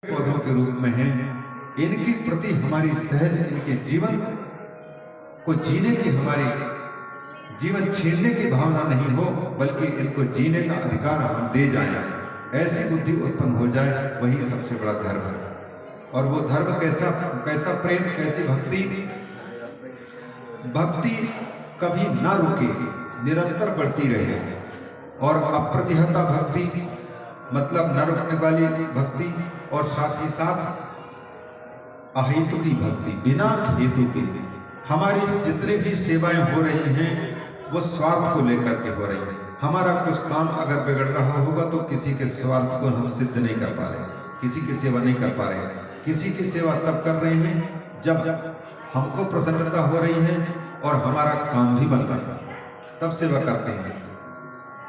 पौधों के रूप में हैं। इनके प्रति हमारी सहज इनके जीवन को जीने की हमारी जीवन छीनने की भावना नहीं हो, बल्कि इनको जीने का अधिकार हम दे जाएं, ऐसी बुद्धि उत्पन्न हो जाए, वही सबसे बड़ा धर्म है। और वो धर्म कैसा प्रेम, कैसी भक्ति? भक्ति कभी ना रुके, निरंतर बढ़ती रहे। और अप्रतिहता भक्ति मतलब न रुकने वाली भक्ति, और साथ ही साथ अहेतु की भक्ति, बिना हेतु के। हमारी जितने भी सेवाएं हो रही हैं वो स्वार्थ को लेकर के हो रही हैं। हमारा कुछ काम अगर बिगड़ रहा होगा तो किसी के स्वार्थ को हम सिद्ध नहीं कर पा रहे, किसी की सेवा नहीं कर पा रहे। किसी की सेवा तब कर रहे हैं जब हमको प्रसन्नता हो रही है और हमारा काम भी बन रहा है, तब सेवा करते हैं।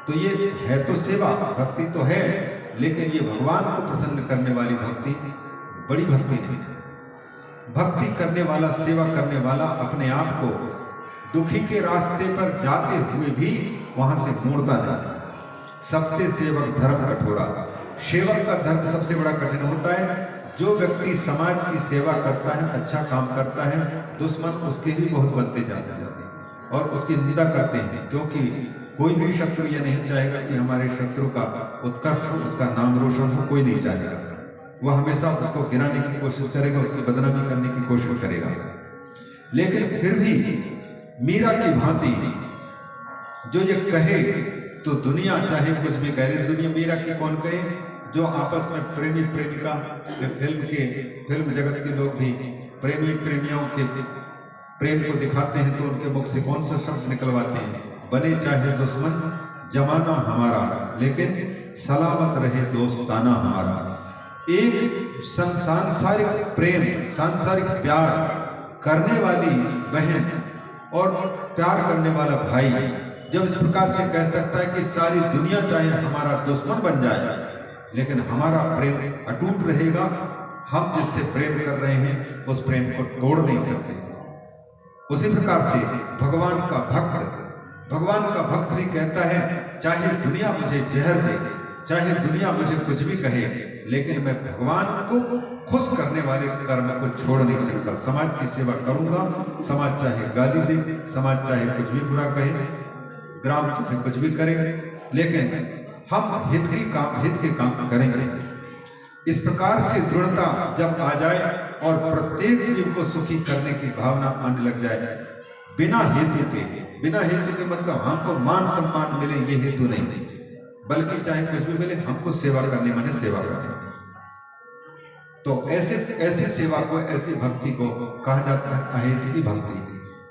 तो ये है तो सेवा, भक्ति तो है, लेकिन ये भगवान को प्रसन्न करने वाली भक्ति बड़ी भक्ति नहीं है। भक्ति करने वाला, सेवा करने वाला अपने आप को दुखी के रास्ते पर जाते हुए भी वहां से मोड़ता नहीं। सबसे सेवक धर्म कठोरा। सेवक का धर्म सबसे बड़ा कठिन होता है। जो व्यक्ति समाज की सेवा करता है, अच्छा काम करता है, दुश्मन उसके भी बहुत बनते जाते हैं और उसकी निंदा करते हैं, क्योंकि कोई भी शत्रु ये नहीं चाहेगा कि हमारे शत्रु का उत्कर्ष हो, उसका नाम रोशन हो। कोई नहीं चाहेगा। वह हमेशा उसको गिराने की कोशिश करेगा, उसकी बदनामी करने की कोशिश करेगा। लेकिन फिर भी मीरा की भांति जो ये कहे तो दुनिया चाहे कुछ भी कहे, दुनिया मीरा की कौन कहे? जो आपस में प्रेमी प्रेमिका, फिल्म जगत के लोग भी प्रेमी प्रेमियों के प्रेम को दिखाते हैं तो उनके मुख से कौन सा शब्द निकलवाते हैं? बने चाहे दुश्मन जमाना हमारा, लेकिन सलामत रहे दोस्ताना हमारा। एक सांसारिक प्रेम, सांसारिक प्यार करने वाली बहन और प्यार करने वाला भाई जब इस प्रकार से कह सकता है कि सारी दुनिया चाहे हमारा दुश्मन बन जाए, लेकिन हमारा प्रेम अटूट रहेगा, हम जिससे प्रेम कर रहे हैं उस प्रेम को तोड़ नहीं सकते। उसी प्रकार से भगवान का भक्त भी कहता है, चाहे दुनिया मुझे जहर दे, चाहे दुनिया मुझे कुछ भी कहे, लेकिन मैं भगवान को खुश करने वाले कर्म को छोड़ नहीं सकता। समाज की सेवा करूंगा, समाज चाहे गाली दे, समाज चाहे कुछ भी बुरा कहे, ग्राम चाहे कुछ भी करे, लेकिन हम हित के काम करेंगे। इस प्रकार से दृढ़ता जब आ जाए और प्रत्येक जीव को सुखी करने की भावना आने लग जाए, बिना हेतु के मतलब हमको मान सम्मान मिले ये हेतु नहीं, बल्कि चाहे कुछ भी मिले, हमको सेवा करने माने सेवा करने। तो ऐसी सेवा को, ऐसी भक्ति को कहा जाता है अहेतु की भक्ति।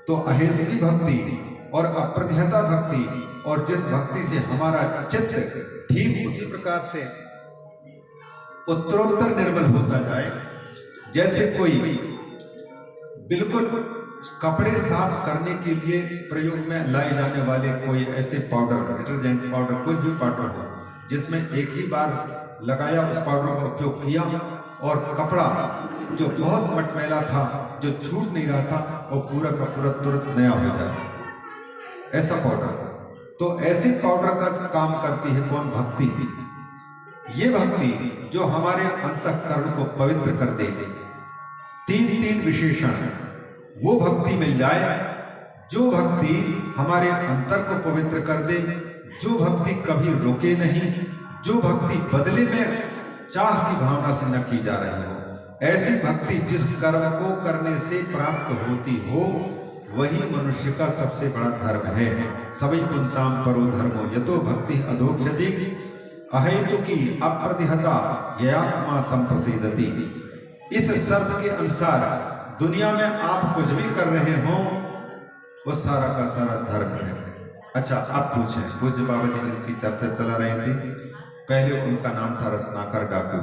तो अहेतु की भक्ति और अप्रतिहता भक्ति, और जिस भक्ति से हमारा चित्त ठीक उसी प्रकार से उत्तरोत्तर निर्मल होता जाए, जैसे कोई बिल्कुल कपड़े साफ करने के लिए प्रयोग में लाए जाने वाले कोई ऐसे पाउडर, डिटर्जेंट पाउडर, कोई भी पाउडर हो जिसमें एक ही बार लगाया, उस पाउडर का उपयोग किया और कपड़ा जो बहुत मटमैला था, जो छूट नहीं रहा था, वो पूरा का पूरा तुरंत नया हो जाए, ऐसा पाउडर। तो ऐसे पाउडर का काम करती है कौन? भक्ति। ये भक्ति जो हमारे अंतःकरण को पवित्र कर दे। तीन विशेषण वो भक्ति मिल जाए जो भक्ति हमारे अंतर को पवित्र कर दे, जो भक्ति कभी रुके नहीं, जो भक्ति बदले में चाह की भावना से न की जा रही हो। ऐसी भक्ति जिस कर्म को करने से प्राप्त होती हो, वही मनुष्य का सबसे बड़ा धर्म है। सभी पुंसाम परो धर्मो यतो भक्ति अधोक्षति अहेतु की अप्रतिहता ययात्मा संप्रसिद्धति। इस शर्त के अनुसार दुनिया में आप कुछ भी कर रहे हो, वो सारा का सारा धर्म है। अच्छा, आप पूछें, पूज्य बाबा जी जिनकी चर्चा चला रहे थे, पहले उनका नाम था रत्नाकर डाकू।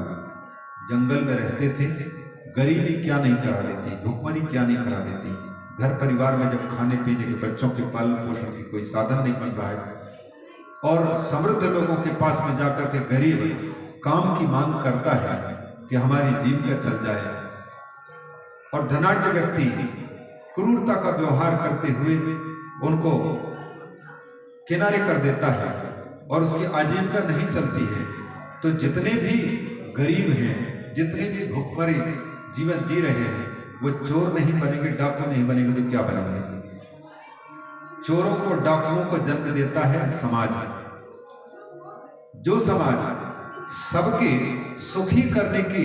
जंगल में रहते थे, गरीबी क्या नहीं करा देती, भुखमरी क्या नहीं करा देती। घर परिवार में जब खाने पीने के, बच्चों के पालन पोषण की कोई साधन नहीं बन रहा है, और समृद्ध लोगों के पास में जाकर के गरीब काम की मांग करता है कि हमारी जीविका चल जाए, और धनाढ्य व्यक्ति क्रूरता का व्यवहार करते हुए उनको किनारे कर देता है और उसकी आजीविका नहीं चलती है, तो जितने भी गरीब हैं जितने भी भूखमरी जीवन जी रहे हैं वो चोर नहीं बनेंगे, डाकू नहीं बनेंगे, तो क्या बनेंगे? चोरों को, डाकुओं को जन्म देता है समाज। जो समाज सबके सुखी करने की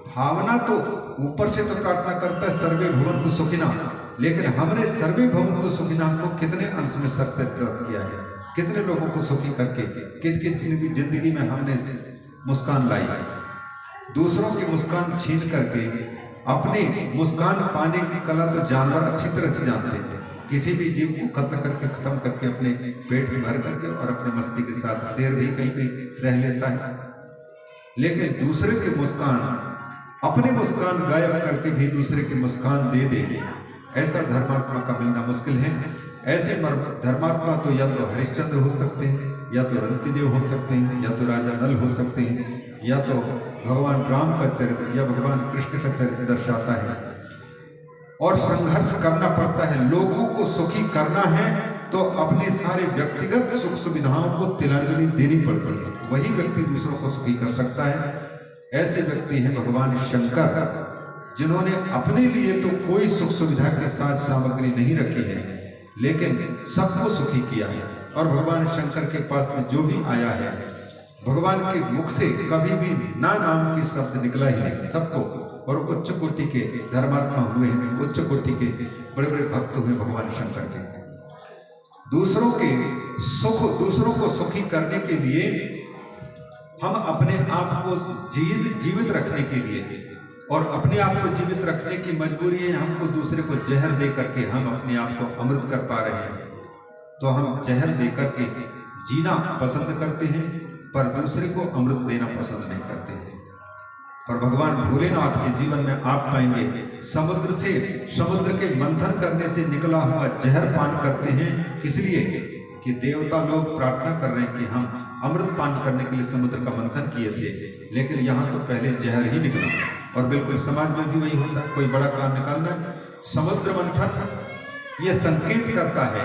भावना तो ऊपर से तो प्रार्थना करता है सर्वे भवन्तु सुखिनः, लेकिन हमने सर्वे भवन्तु सुखिनः को कितने अंश में सत्यापित किया है? कितने लोगों को सुखी करके किन जिंदगी में हमने मुस्कान लाई है? दूसरों की मुस्कान छीन करके अपनी मुस्कान पाने की कला तो जानवर अच्छी तरह से जानते हैं। किसी भी जीव को कत्ल करके खत्म करके अपने पेट में भर करके और अपने मस्ती के साथ शेर भी कहीं पे रह लेता है, लेकिन दूसरे की मुस्कान, अपने मुस्कान गायब करके भी दूसरे की मुस्कान दे देंगे, ऐसा धर्मात्मा का मिलना मुश्किल है। ऐसे धर्मात्मा तो या तो हरिश्चंद्र हो सकते हैं, या तो रंतिदेव हो सकते हैं, या तो राजा नल हो सकते हैं, या तो भगवान राम का चरित्र या भगवान कृष्ण का चरित्र दर्शाता है। और संघर्ष करना पड़ता है, लोगों को सुखी करना है तो अपने सारे व्यक्तिगत सुख सुविधाओं को तिलांजलि देनी पड़ती है, वही व्यक्ति दूसरों को सुखी कर सकता है। ऐसे व्यक्ति हैं भगवान शंकर, जिन्होंने अपने लिए तो कोई सुख सुविधा के साथ सामग्री नहीं रखी है, लेकिन सबको सुखी किया है। और भगवान शंकर के पास में जो भी आया है, भगवान के मुख से कभी भी ना नाम की शब्द निकला ही नहीं, सबको। और उच्च कोटि के धर्मात्मा हुए हैं, उच्च कोटि के बड़े बड़े भक्त हुए भगवान शंकर के। दूसरों के सुख, दूसरों को सुखी करने के लिए हम अपने आप को जीवित रखने के लिए, और अपने आप को जीवित रखने की मजबूरी है, हमको दूसरे को जहर दे करके हम अपने आप को अमृत कर पा रहे हैं, तो हम जहर दे करके जीना पसंद करते हैं, पर दूसरे को अमृत देना पसंद नहीं करते हैं। पर भगवान भोलेनाथ के जीवन में आप पाएंगे समुद्र के मंथन करने से निकला हुआ जहर पान करते हैं, इसलिए कि देवता लोग प्रार्थना कर रहे हैं कि हम अमृत पान करने के लिए समुद्र का मंथन किए थे, लेकिन यहाँ तो पहले जहर ही निकला। और बिल्कुल समाज में भी वही होता है, कोई बड़ा काम निकालना है, समुद्र मंथन ये संकेत करता है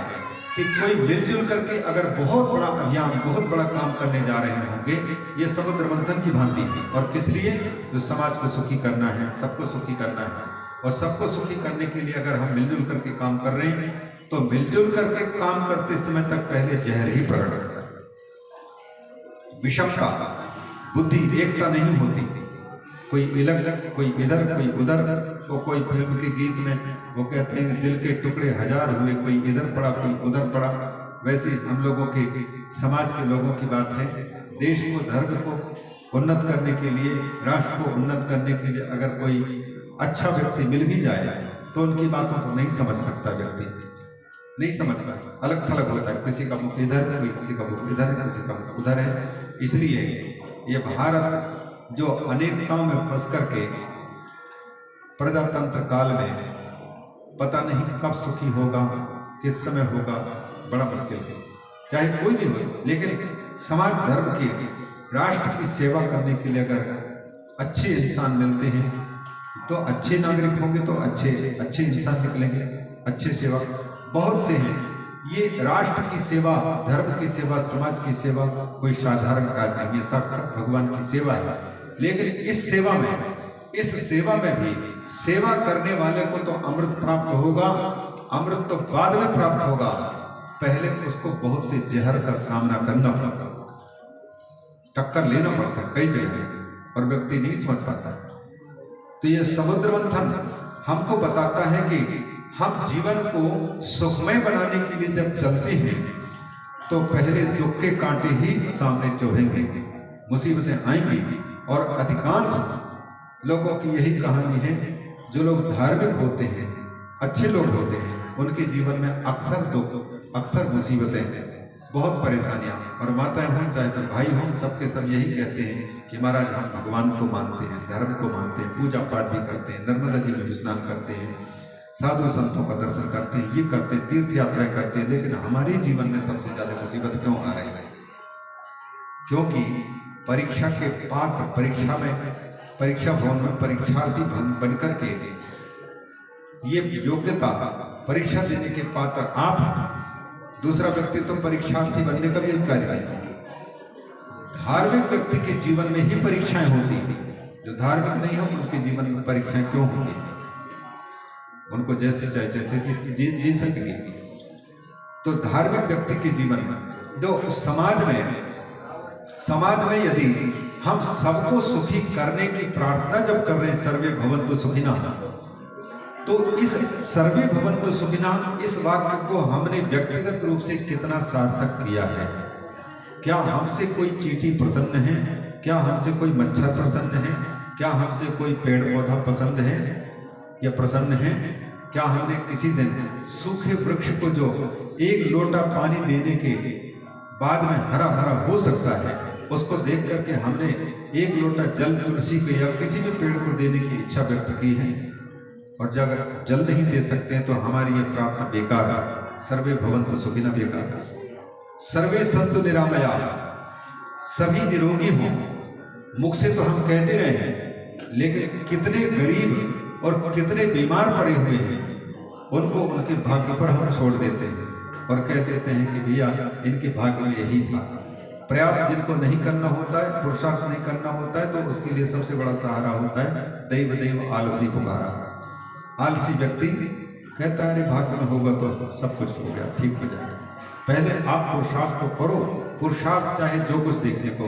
कि कोई मिलजुल करके अगर बहुत बड़ा अभियान, बहुत बड़ा काम करने जा रहे होंगे, ये समुद्र मंथन की भांति है। और किस लिए? जो समाज को सुखी करना है, सबको सुखी करना है। और सबको सुखी करने के लिए अगर हम मिलजुल करके काम कर रहे हैं, तो मिलजुल करके काम करते समय तक पहले जहर ही प्रकट करता है। विषमता, बुद्धि, एकता नहीं होती, कोई अलग, कोई इधर, कोई उधर। तो कोई फिल्म के गीत में वो कहते हैं दिल के टुकड़े हजार हुए, कोई इधर पड़ा, कोई उधर पड़ा। वैसे हम लोगों के, समाज के लोगों की बात है, देश को, धर्म को उन्नत करने के लिए, राष्ट्र को उन्नत करने के लिए अगर कोई अच्छा व्यक्ति मिल भी जाए तो उनकी बातों को नहीं समझ सकता, व्यक्ति नहीं समझता, अलग थलग होता है, किसी का मुख इधर, कोई किसी का मुख इधर है, किसी का मुख उधर है। इसलिए ये भारत जो अनेकताओं में फंस करके प्रजातंत्र काल में पता नहीं कब सुखी होगा, किस समय होगा, बड़ा मुश्किल है, चाहे कोई भी हो। लेकिन समाज, धर्म की, राष्ट्र की सेवा करने के लिए अगर अच्छे इंसान मिलते हैं तो अच्छे नागरिक होंगे, तो अच्छे इंसान निकलेंगे, अच्छे सेवा। बहुत से हैं, ये राष्ट्र की सेवा, धर्म की सेवा, समाज की सेवा कोई साधारण कार्य नहीं, ये साक्षात भगवान की सेवा है। लेकिन इस सेवा में भी सेवा करने वाले को तो अमृत प्राप्त होगा, अमृत तो बाद में प्राप्त होगा, पहले उसको बहुत से जहर का सामना करना पड़ता, टक्कर लेना पड़ता कई जगह, और व्यक्ति नहीं समझ पाता। तो यह समुद्र मंथन हमको बताता है कि हम जीवन को सुखमय बनाने के लिए जब चलते हैं तो पहले दुख के कांटे ही सामने चुभेंगे, मुसीबतें आएंगी। और अधिकांश लोगों की यही कहानी है, जो लोग धार्मिक होते हैं, अच्छे लोग होते हैं, उनके जीवन में अक्सर दुख, अक्सर मुसीबतें, बहुत परेशानियां। और माताएं हों चाहे तो भाई हों, सबके सब यही कहते हैं कि महाराज हम भगवान को मानते हैं, धर्म को मानते हैं, पूजा पाठ भी करते हैं, नर्मदा जी में स्नान करते हैं, साधु संतों का दर्शन करते हैं, ये करते हैं, तीर्थ यात्राएं करते हैं, लेकिन हमारे जीवन में सबसे ज्यादा मुसीबत क्यों आ रही है? क्योंकि परीक्षा के पात्र, परीक्षा भवन में परीक्षार्थी बन करके ये योग्यता, परीक्षा देने के पात्र आप, दूसरा व्यक्ति तो परीक्षार्थी बनने का भी अधिकारी नहीं। धार्मिक व्यक्ति के जीवन में ही परीक्षाएं होती हैं, जो धार्मिक नहीं हो उनके जीवन में परीक्षाएं क्यों होंगी? उनको जैसे चाहे जैसे जी सकेंगे। तो धार्मिक व्यक्ति के जीवन में जो समाज में यदि हम सबको सुखी करने की प्रार्थना जब कर रहे हैं, सर्वे भवन्तु सुखिनः, तो इस सर्वे भवन्तु सुखिनः इस वाक्य को हमने व्यक्तिगत रूप से कितना सार्थक किया है? क्या हमसे कोई चींटी प्रसन्न है? क्या हमसे कोई मच्छर प्रसन्न है? क्या हमसे कोई पेड़ पौधा पसंद है या प्रसन्न है? क्या हमने किसी दिन सूखे वृक्ष को जो एक लोटा पानी देने के बाद में हरा भरा हो सकता है, उसको देख करके हमने एक लोटा जल तुलसी को या किसी भी पेड़ को देने की इच्छा व्यक्त की है? और जब जल नहीं दे सकते हैं तो हमारी ये प्रार्थना बेकार है। सर्वे भवन्तु सुखिनः बेकार है। सर्वे सन्तु निरामयाः, सभी निरोगी हों। मुख से तो हम कहते रहे हैं, लेकिन कितने गरीब और कितने बीमार पड़े हुए हैं, उनको उनके भाग्य पर हम छोड़ देते हैं और कह देते हैं कि भैया इनके भाग्य में यही था। प्रयास जिनको नहीं करना होता है, पुरुषार्थ नहीं करना होता है, तो उसके लिए सबसे बड़ा सहारा होता है दैव दैव आलसी पुकारा। आलसी व्यक्ति कहता है अरे भाग्य में होगा तो सब कुछ हो गया, ठीक हो जाएगा। पहले आप पुरुषार्थ तो करो, पुरुषार्थ चाहे जो कुछ देखने को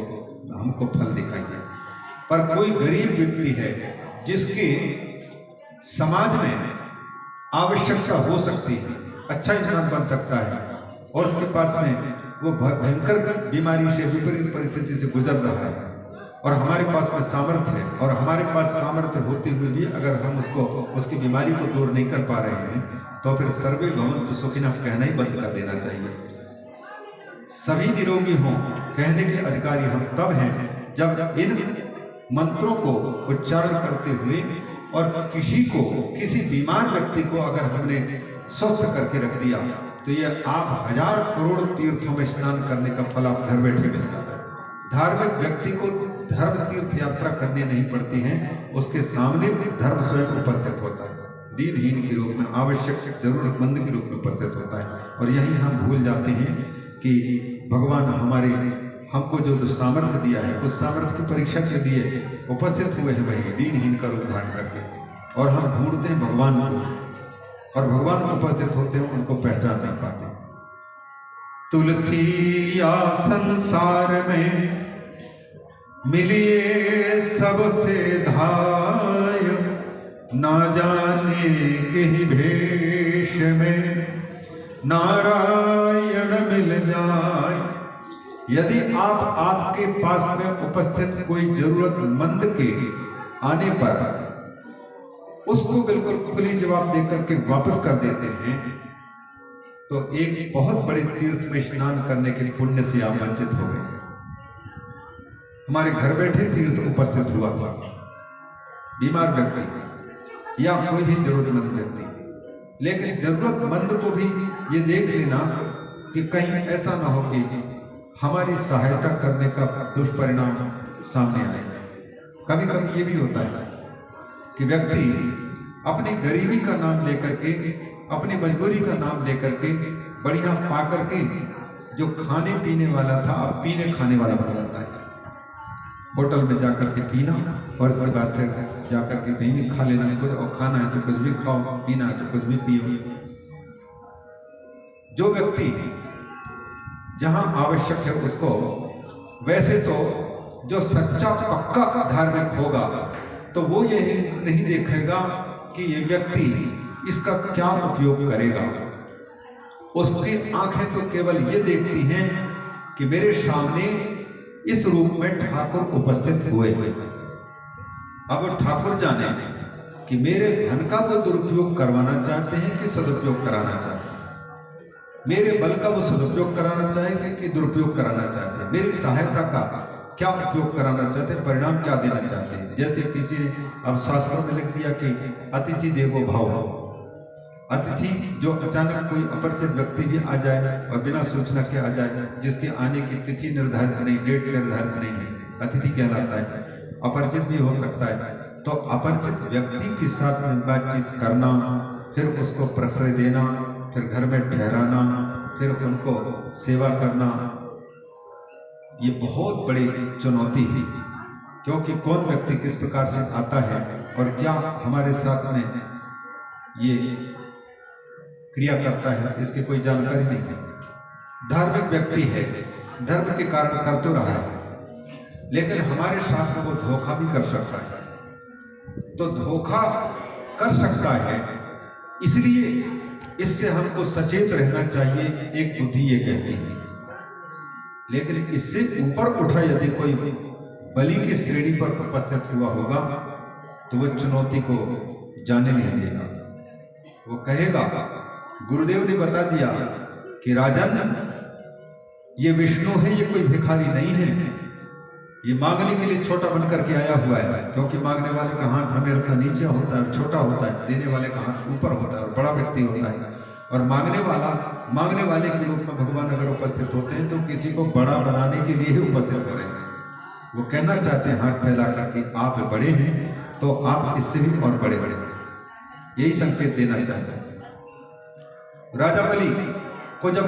हमको फल दिखाई दे। पर कोई गरीब व्यक्ति है जिसके समाज में आवश्यकता हो सकती है, अच्छा इंसान बन सकता है, और उसके पास में वो भयंकर बीमारी से, विपरीत परिस्थिति से गुजर रहा है, और हमारे पास में सामर्थ्य है, और हमारे पास सामर्थ्य होते हुए भी अगर हम उसको उसकी बीमारी को दूर नहीं कर पा रहे हैं, तो फिर सर्वे भवन्तु सुखिनः कहना ही बंद कर देना चाहिए। सभी निरोगी हों कहने के अधिकारी हम तब हैं जब इन मंत्रों को उच्चारण करते हुए और किसी बीमार व्यक्ति को अगर हमने स्वस्थ करके रख दिया, तो ये आप 1000 करोड़ तीर्थों में स्नान करने का फल आप घर बैठे मिल जाता है। धार्मिक व्यक्ति को धर्म तीर्थ यात्रा करनी नहीं पड़ती है, उसके सामने धर्म स्वयं उपस्थित होता है, दीनहीन के रूप में, आवश्यक जरूरतमंद के रूप में उपस्थित होता है। और यही हम भूल जाते हैं कि भगवान हमको जो सामर्थ्य दिया है, उस सामर्थ्य की परीक्षा के लिए उपस्थित हुए हैं वही दीनहीन का रूप धारण करके, और हम ढूंढते हैं भगवान को, और भगवान उपस्थित होते हैं उनको पहचान नहीं पाते। तुलसी या संसार में मिलिए सबसे धाय, ना जाने के ही भेष में नारायण मिल जाए। यदि आपके पास में उपस्थित कोई जरूरतमंद के आने पर उसको बिल्कुल खुली जवाब देकर के वापस कर देते हैं, तो एक बहुत बड़े तीर्थ में स्नान करने के पुण्य से आप वंचित हो गए। हमारे घर बैठे तीर्थ उपस्थित हुआ था, बीमार व्यक्ति या कोई भी जरूरतमंद व्यक्ति, लेकिन जरूरतमंद को भी ये देख लेना कि कहीं ऐसा ना हो कि हमारी सहायता करने का दुष्परिणाम सामने आए। कभी कभी ये भी होता है कि व्यक्ति अपनी गरीबी का नाम लेकर के, अपनी मजबूरी का नाम लेकर के बढ़िया पा करके जो खाने पीने वाला था अब पीने खाने वाला बन जाता है। होटल में जाकर के पीना और इसके बाद फिर जाकर के कहीं भी खा लेना, कुछ और खाना है तो कुछ भी खाओ, पीना है तो कुछ भी पियो। जो व्यक्ति जहां आवश्यक है उसको, वैसे तो जो सच्चा पक्का धार्मिक होगा तो वो ये नहीं देखेगा कि ये व्यक्ति इसका क्या उपयोग करेगा। उसकी आंखें तो केवल ये देखती हैं कि मेरे सामने इस रूप में ठाकुर उपस्थित हुए। अब ठाकुर जाने कि मेरे धन का वो दुरुपयोग करवाना चाहते हैं कि सदुपयोग कराना चाहते हैं, मेरे बल का वो सदुपयोग कराना चाहेंगे कि दुरुपयोग कराना चाहते हैं, मेरी सहायता का क्या उपयोग कराना चाहते हैं, परिणाम क्या देना चाहते हैं। जैसे किसी ने अब शास्त्रों में लिख दिया कि अतिथि देवो भव, अतिथि जो अचानक कोई अपरिचित व्यक्ति भी आ जाए और बिना सूचना के आ जाए, जिसके आने की तिथि निर्धारित नहीं, डेट निर्धारित नहीं है, अतिथि कहलाता है। अपरिचित भी हो सकता है, तो अपरिचित व्यक्ति के साथ में बातचीत करना, फिर उसको प्रश्रय देना, फिर घर में ठहराना, फिर उनको सेवा करना, ये बहुत बड़ी चुनौती है। क्योंकि कौन व्यक्ति किस प्रकार से आता है और क्या हमारे साथ में ये क्रिया करता है, इसकी कोई जानकारी नहीं है। धार्मिक व्यक्ति है, धर्म के कारण कर तो रहा है, लेकिन हमारे साथ में वो धोखा भी कर सकता है। तो धोखा कर सकता है, इसलिए इससे हमको सचेत रहना चाहिए, एक बुद्धि ये कहती है। लेकिन इससे ऊपर उठा यदि कोई बलि की श्रेणी पर उपस्थित हुआ होगा तो वह चुनौती को जाने नहीं देगा। वो कहेगा, गुरुदेव ने बता दिया कि राजन, ये विष्णु है, ये कोई भिखारी नहीं है, ये मांगने के लिए छोटा बनकर के आया हुआ है। क्योंकि मांगने वाले का हाथ हमेशा नीचे होता है, छोटा होता है, देने वाले का हाथ ऊपर होता है और बड़ा व्यक्ति होता है। और मांगने वाले के रूप में भगवान अगर उपस्थित होते हैं तो किसी को बड़ा बनाने के लिए ही उपस्थित हो रहे हैं। वो कहना चाहते हैं हाथ फैला करके, आप बड़े हैं तो आप इससे भी और बड़े बड़े, यही संकेत देना चाहते हैं। राजा बलि को जब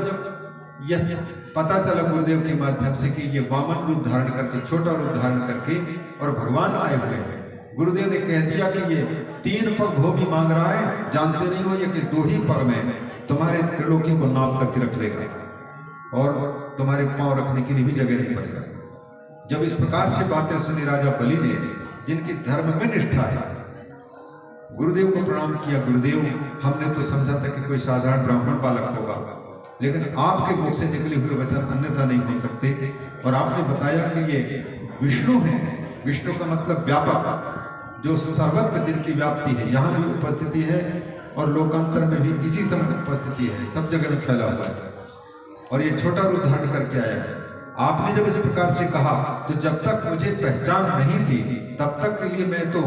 यह पता चला गुरुदेव के माध्यम से कि ये वामन रूप धारण करके, छोटा रूप धारण करके और भगवान आए हुए हैं, गुरुदेव ने कह दिया कि ये 3 पग भोगी मांग रहा है, जानते नहीं हो ये कि 2 ही पग में तुम्हारे त्रिलोकी को नाप करके रख लेगा और तुम्हारे पांव रखने के लिए भी जगह नहीं पड़ेगा। जब इस प्रकार से बातें सुनी राजा बलि ने, जिनकी धर्म में निष्ठा है, गुरुदेव को प्रणाम किया। गुरुदेव, हमने तो समझा था कि कोई साधारण ब्राह्मण बालक होगा, लेकिन आपके मुख से निकले हुए वचन अन्यथा नहीं हो सकते। और आपने बताया कि ये विष्णु है। विष्णु का मतलब व्यापक, जो सर्वत्र जिनकी व्याप्ति है, यहाँ भी उपस्थिति है और लोकांतर में भी इसी समय उपस्थिति है, सब जगह में फैला हुआ है। और ये छोटा रूप धारण करके आया है। आपने जब इस प्रकार से कहा तो जब तक मुझे पहचान नहीं थी तब तक के लिए मैं तो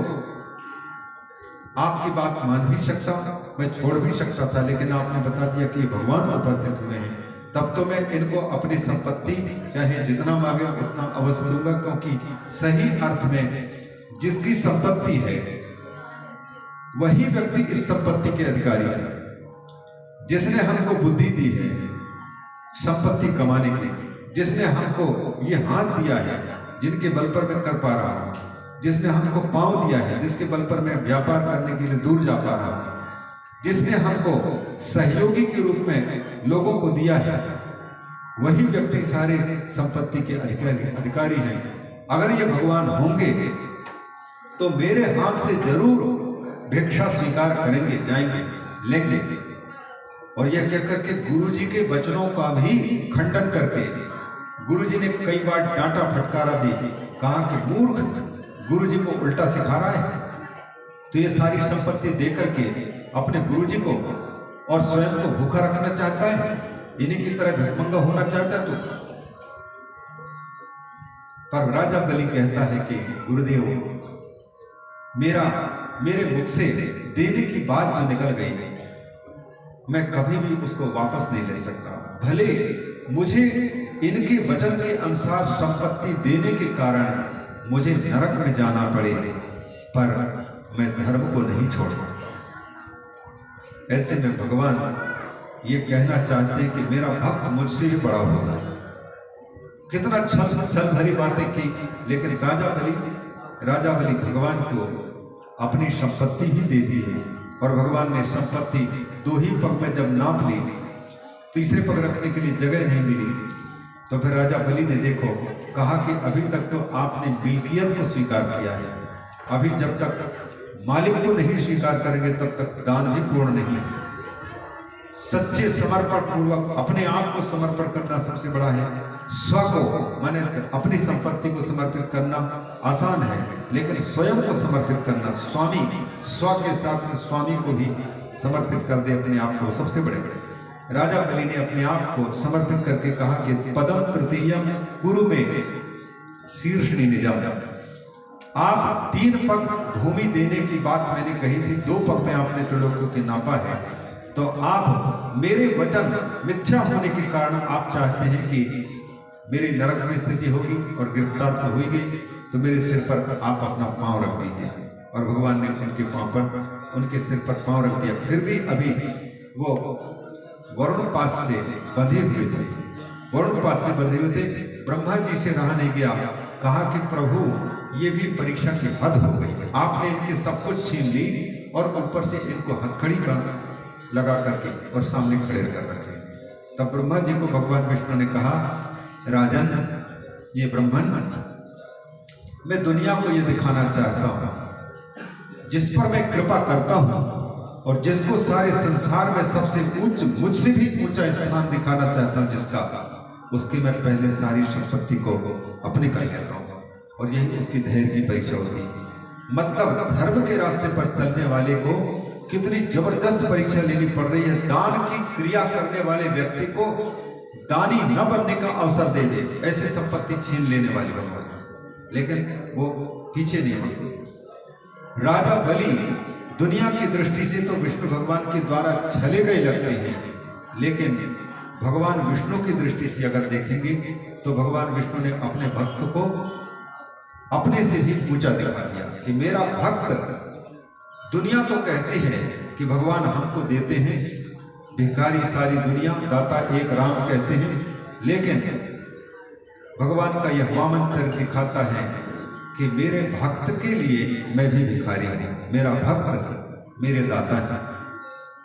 आपकी बात मान भी सकता, मैं छोड़ भी सकता था, लेकिन आपने बता दिया कि भगवान उपस्थित हुए हैं, तब तो मैं इनको अपनी संपत्ति चाहे जितना मांगे उतना अवश्य दूंगा। क्योंकि सही अर्थ में जिसकी संपत्ति है वही व्यक्ति इस संपत्ति के अधिकारी है। जिसने हमको बुद्धि दी है संपत्ति कमाने की, जिसने हमको ये हाथ दिया है जिनके बल पर मैं कर पा रहा हूं, जिसने हमको पांव दिया है जिसके बल पर मैं व्यापार करने के लिए दूर जा पा रहा हूं, जिसने हमको सहयोगी के रूप में लोगों को दिया है, वही व्यक्ति सारे संपत्ति के अधिकारी हैं। अगर ये भगवान होंगे तो मेरे हाथ से जरूर भिक्षा स्वीकार करेंगे, जाएंगे, लेंगे। और यह कहकर के गुरु जी के वचनों का भी खंडन करके, गुरु जी ने कई बार डांटा फटकारा भी, कहा कि मूर्ख, गुरु जी को उल्टा सिखा रहा है। तो ये सारी संपत्ति देकर के अपने गुरु जी को और स्वयं को भूखा रखना चाहता है, इन्हीं की तरह भिखमंगा होना चाहता है। तो पर राजा बलि कहता है कि गुरुदेव, मेरे मुख से देने की बात जो निकल गई, मैं कभी भी उसको वापस नहीं ले सकता। भले मुझे इनके वचन के अनुसार संपत्ति देने के कारण मुझे नरक में जाना पड़े, पर मैं धर्म को नहीं छोड़ सकता। ऐसे में भगवान ये कहना चाहते हैं कि मेरा भक्त मुझसे भी बड़ा होता है। कितना छल भरी बातें की, लेकिन राजा बलि भगवान को अपनी संपत्ति भी दे दी है। और भगवान ने संपत्ति 2 ही पग में जब नाप ली, तीसरे पग रखने के लिए जगह नहीं मिली, तो फिर राजा बलि ने देखो कहा कि अभी तक तो आपने मिल्कियत को स्वीकार किया है, अभी जब तक मालिक को नहीं स्वीकार करेंगे तब तक दान भी पूर्ण नहीं है। सच्चे समर्पण पूर्वक अपने आप को समर्पण करना सबसे बड़ा है। स्व को माने अपनी संपत्ति को समर्पित करना आसान है, लेकिन स्वयं को समर्पित करना, स्वामी स्व के साथ में स्वामी को भी समर्पित कर दे अपने आप को, सबसे बड़े। राजा बलि ने अपने आप को समर्पित करके कहा कि पदम तृतीयम कुरु में शीर्षणी निजाम। आप 3 पग भूमि देने की बात मैंने कही थी, 2 पग में आपने त्रिलोकियों की नापा है, तो आप मेरे वचन मिथ्या होने के कारण आप चाहते हैं कि मेरी नरक में स्थिति होगी और गिरफ्तार तो हुई गई, तो मेरे सिर पर आप अपना पांव रख दीजिए। और भगवान ने उनके पांव पर, उनके सिर पर पांव रख दिया। फिर भी अभी वो वरुण पास से बंधे हुए थे, वरुण पास से बंधे हुए थे। ब्रह्मा जी से रहा नहीं गया, कहा कि प्रभु ये भी परीक्षा की हद हो गई। आपने इनके सब कुछ छीन ली और ऊपर से इनको हथकड़ी पर लगा करके और सामने खड़े कर रखे। तब ब्रह्मा जी को भगवान विष्णु ने कहा, राजन, ये ब्राह्मण, मैं दुनिया को ये दिखाना चाहता हूं, जिस पर मैं कृपा करता हूं और जिसको सारे संसार में सबसे उच्च, मुझसे भी ऊंचा स्थान दिखाना चाहता हूं जिसका, उसकी मैं पहले सारी संपत्ति को अपने कर लेता हूं। और यही उसकी धैर्य की परीक्षा होती है। मतलब धर्म के रास्ते पर चलने वाले को कितनी जबरदस्त परीक्षा लेनी पड़ रही है। दान की क्रिया करने वाले व्यक्ति को दानी न बनने का अवसर दे दे, ऐसे संपत्ति छीन लेने वाली भगवान, लेकिन वो पीछे नहीं हटते। राजा बलि दुनिया की दृष्टि से तो विष्णु भगवान के द्वारा छले गए लगते हैं, लेकिन भगवान विष्णु की दृष्टि से अगर देखेंगे तो भगवान विष्णु ने अपने भक्त को अपने से भी ऊंचा दिखा दिया कि मेरा भक्त, दुनिया तो कहती है कि भगवान हमको देते हैं, भिखारी सारी दुनिया, दाता एक राम कहते हैं, लेकिन भगवान का यह वामन चरित्र दिखाता है कि मेरे भक्त के लिए मैं भी भिखारी हूं, मेरा भक्त मेरे दाता है,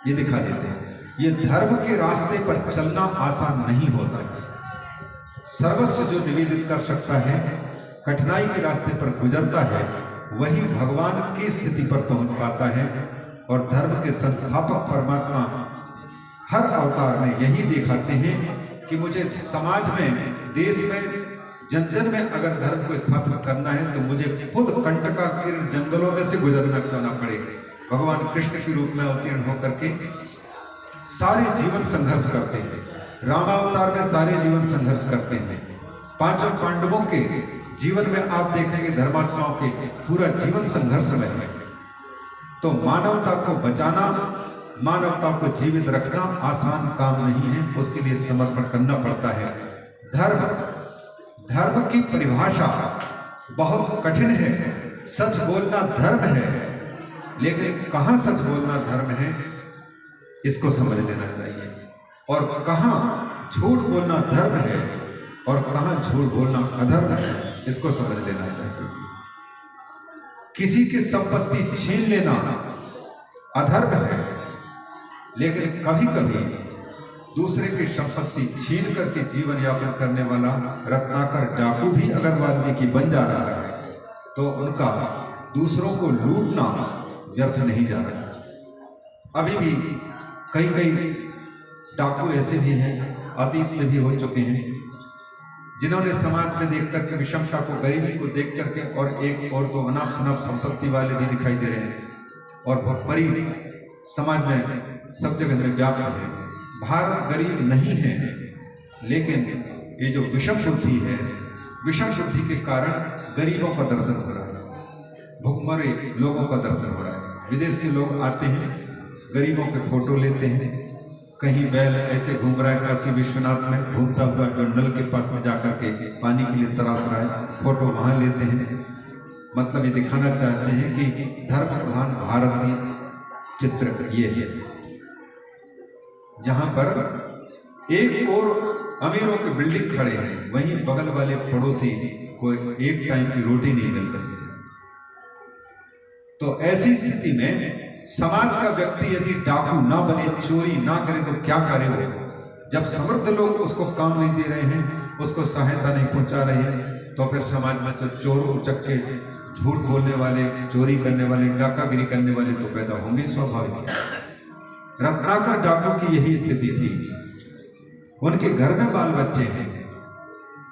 ये दिखा देते हैं। ये धर्म के रास्ते पर चलना आसान नहीं होता है। सर्वस्व जो निवेदित कर सकता है, कठिनाई के रास्ते पर गुजरता है, वही भगवान की स्थिति पर पहुंच पाता है। और धर्म के संस्थापक परमात्मा हर अवतार में यही दिखाते हैं कि मुझे समाज में, देश में, जन जन में अगर धर्म को स्थापित करना है तो मुझे खुद कंटकाकीर्ण जंगलों में से गुजरना क्यों ना पड़े। भगवान कृष्ण के रूप में अवतीर्ण होकर के सारे जीवन संघर्ष करते हैं। रामावतार में सारे जीवन संघर्ष करते हैं। पांचों पांडवों के जीवन में आप देखेंगे धर्मात्माओं के पूरा जीवन संघर्ष में है। तो मानवता को बचाना, मानवता को जीवित रखना आसान काम नहीं है, उसके लिए समर्पण करना पड़ता है। धर्म की परिभाषा बहुत कठिन है। सच बोलना धर्म है, लेकिन कहां सच बोलना धर्म है इसको समझ लेना चाहिए, और कहां झूठ बोलना धर्म है और कहां झूठ बोलना अधर्म है इसको समझ लेना चाहिए। किसी की संपत्ति छीन लेना अधर्म है, लेकिन कभी कभी दूसरे की संपत्ति छीन करके जीवन यापन करने वाला रत्नाकर डाकू भी अगर वाल्मीकि बन जा रहा है तो उनका दूसरों को लूटना व्यर्थ नहीं जा रहा। अभी भी कई डाकू ऐसे भी हैं, अतीत में भी हो चुके हैं, जिन्होंने समाज में देख करके विषमता को, गरीबी को देख करके, और एक और तो अनाप शनाप संपत्ति वाले भी दिखाई दे रहे हैं और बहुत बड़ी समाज में सब जगह में व्याप्त है। भारत गरीब नहीं है, लेकिन ये जो विषम बुद्धि है, विषम बुद्धि के कारण गरीबों का दर्शन हो रहा है, भूखमरे लोगों का दर्शन हो रहा है। विदेश के लोग आते हैं, गरीबों के फोटो लेते हैं, कहीं बैल ऐसे घूम रहा है काशी विश्वनाथ में घूमता हुआ, जो नल के पास में जाकर के पानी के लिए तरास रहा है, फोटो वहां लेते हैं। मतलब ये दिखाना चाहते हैं कि धर्म प्रधान भारत की चित्र ये है, जहां पर एक और अमीरों के बिल्डिंग खड़े हैं, वहीं बगल वाले पड़ोसी को एक टाइम की रोटी नहीं मिल रही है। तो ऐसी स्थिति में समाज का व्यक्ति यदि डाकू ना बने, चोरी ना करे तो क्या करे हो? जब समृद्ध लोग उसको काम नहीं दे रहे हैं, उसको सहायता नहीं पहुंचा रहे हैं, तो फिर समाज में तो चोर उचक्के, झूठ बोलने वाले, चोरी करने वाले, डाकागिरी करने वाले तो पैदा होंगे, स्वाभाविक है। रत्नाकर डाकू की यही स्थिति थी। उनके घर में बाल बच्चे हैं,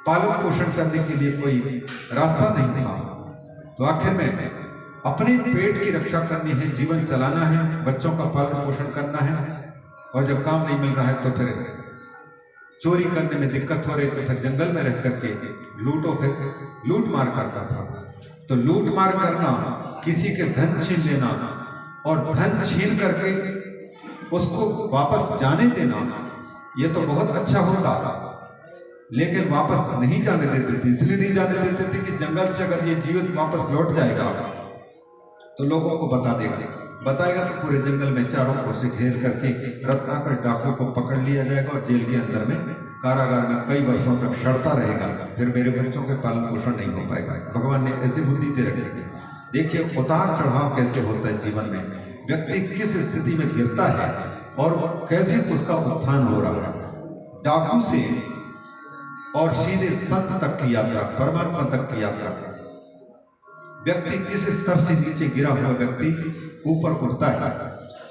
पालन पोषण करने के लिए कोई रास्ता नहीं था, तो आखिर में अपने पेट की रक्षा करनी है, जीवन चलाना है, बच्चों का पालन पोषण करना है, और जब काम नहीं मिल रहा है तो फिर चोरी करने में दिक्कत हो रही तो फिर जंगल में रह करके लूट मार करता था। तो लूट मार करना, किसी के धन छीन लेना और धन छीन करके उसको वापस जाने देना, ये तो बहुत अच्छा होता, लेकिन वापस नहीं जाने देते थे। इसलिए नहीं जाने देते थे कि जंगल से अगर ये जीवित वापस लौट जाएगा तो लोगों को बताएगा तो पूरे जंगल में चारों ओर से घेर करके रत्नाकर डाकू को पकड़ लिया जाएगा और जेल के अंदर में कारागार में कई वर्षों तक सड़ता रहेगा, फिर मेरे बच्चों के पालन पोषण नहीं हो पाएगा। भगवान ने ऐसी बुद्धि दे रखी है। देखिए उतार चढ़ाव कैसे होता है जीवन में, व्यक्ति किस स्थिति में गिरता है और कैसे उसका उत्थान हो रहा है। डाकू से और सीधे संत तक की यात्रा, परमात्मा तक की यात्रा। व्यक्ति किस स्तर से नीचे गिरा हुआ व्यक्ति ऊपर उठता है।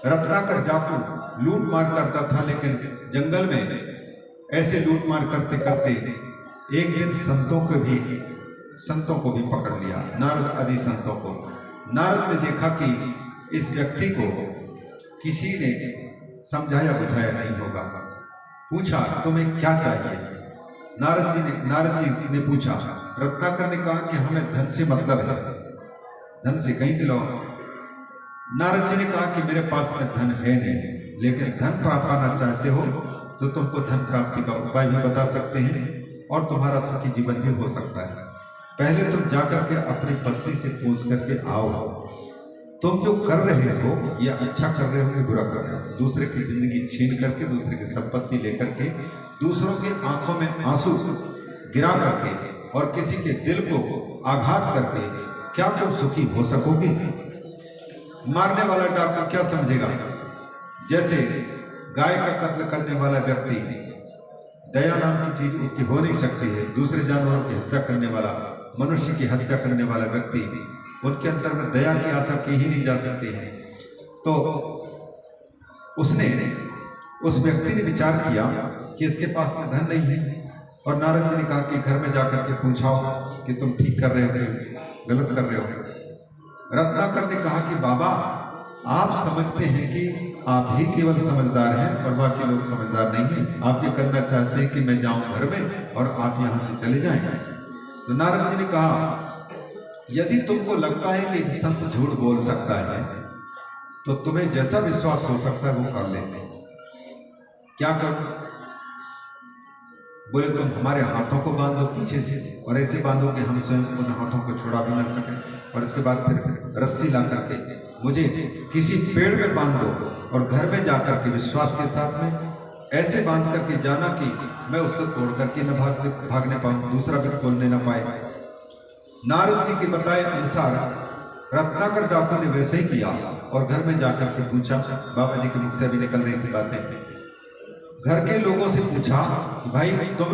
रत्नाकर डाकू लूट मार करता था, लेकिन जंगल में ऐसे लूट मार करते करते एक दिन संतों को भी पकड़ लिया, नारद आदि संतों को। नारद ने देखा कि इस व्यक्ति को किसी ने समझाया बुझाया नहीं होगा। पूछा तुम्हें क्या चाहिए? नारद जी ने पूछा। रत्नाकर ने कहा कि हमें धन से मतलब है, धन से कहीं से लो। नारद जी ने कहा कि मेरे पास में धन है नहीं, लेकिन धन प्राप्त पाना चाहते हो तो तुमको धन प्राप्ति का उपाय भी बता सकते हैं और तुम्हारा सुखी जीवन भी हो सकता है। पहले तुम जाकर के अपनी पत्नी से पूछ करके आओ, तुम जो कर रहे हो ये अच्छा कर रहे हो कि बुरा कर रहे हो। दूसरे की जिंदगी छीन करके, दूसरे की संपत्ति लेकर के, दूसरों के आंखों में आंसू गिरा करके और किसी के दिल को आघात करके क्या तुम सुखी हो सकोगे? मारने वाला डाकू क्या समझेगा? जैसे गाय का कत्ल करने वाला व्यक्ति, दया नाम की चीज उसकी हो नहीं सकती है। दूसरे जानवरों की हत्या करने वाला, मनुष्य की हत्या करने वाला व्यक्ति, उनके अंदर में दया की आशा की ही नहीं जा सकती है। तो उस व्यक्ति ने विचार किया कि इसके पास में धन नहीं है, और नारद जी ने कहा कि घर में जाकर के पूछाओ कि तुम ठीक कर रहे हो गलत कर रहे हो। रत्नाकर ने कहा कि बाबा आप समझते हैं कि आप ही केवल समझदार हैं और बाकी लोग समझदार नहीं हैं। आप ये करना चाहते हैं कि मैं जाऊं घर में और आप यहां से चले जाएं। तो नारद जी ने कहा यदि तुमको लगता है कि एक संत झूठ बोल सकता है तो तुम्हें जैसा विश्वास हो सकता है वो कर ले। क्या करो? बोले तुम हमारे हाथों को बांधो पीछे से, और ऐसे बांधो कि हम स्वयं उन हाथों को छुड़ा भी ना सकें, और इसके बाद फिर रस्सी ला करके मुझे किसी पेड़ में बांध दो और घर में जाकर के विश्वास के साथ में ऐसे बांध करके जाना कि मैं उसको तोड़ करके न भागने पाऊं, दूसरा भी खोलने न पाए। नारद जी के बताए अनुसार रत्नाकर डाकू ने वैसे ही किया और घर में जाकर के पूछा। बाबा जी के मुख से अभी निकल रही थी बातें। घर के लोगों से पूछा भाई तुम